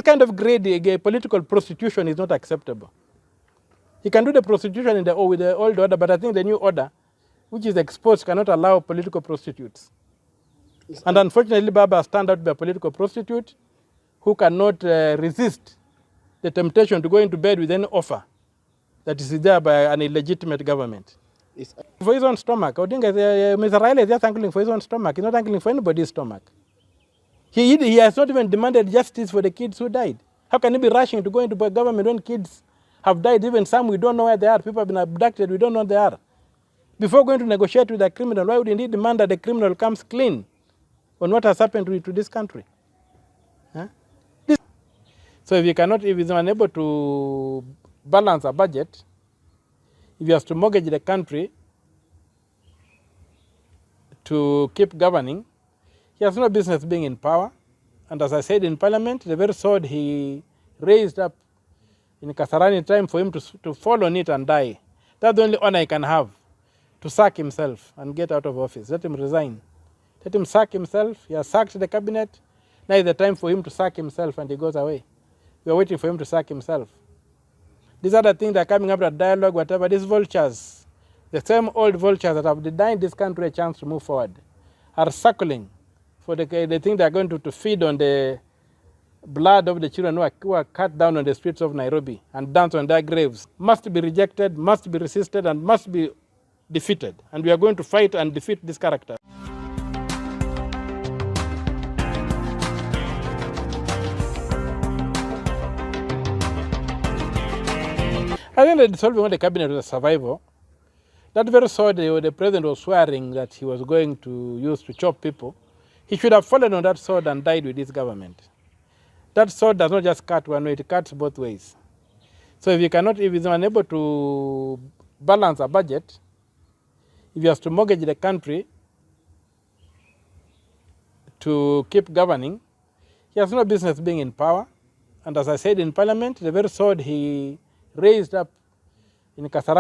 kind of grade, political prostitution is not acceptable. He can do the prostitution with the old order, but I think the new order, which is exposed, cannot allow political prostitutes. And unfortunately, Baba has turned out to be a political prostitute who cannot resist the temptation to go into bed with any offer that is there by an illegitimate government. For his own stomach. I think Mr. Raila is just angling for his own stomach. He's not angling for anybody's stomach. He has not even demanded justice for the kids who died. How can he be rushing to go into government when kids have died? Even some we don't know where they are. People have been abducted, we don't know where they are. Before going to negotiate with a criminal, why would he demand that the criminal comes clean on what has happened to this country? Huh? So if he's unable to balance a budget, if he has to mortgage the country to keep governing, he has no business being in power. And as I said in Parliament, the very sword he raised up in Kasarani time for him to fall on it and die. That's the only honor he can have, to sack himself and get out of office. Let him resign. Let him sack himself. He has sacked the cabinet. Now is the time for him to sack himself and he goes away. We are waiting for him to sack himself. These are the things that are coming up to dialogue, whatever. These vultures, the same old vultures that have denied this country a chance to move forward, are circling for the thing they are going to feed on the blood of the children who are cut down on the streets of Nairobi and dance on their graves. Must be rejected, must be resisted, and must be defeated. And we are going to fight and defeat this character. I think the dissolving of the cabinet was a survival. That very sword the president was swearing that he was going to use to chop people, he should have fallen on that sword and died with this government. That sword does not just cut one way, it cuts both ways. So if he's unable to balance a budget, if he has to mortgage the country to keep governing, he has no business being in power. And as I said in Parliament, the very sword he raised up in Kasarani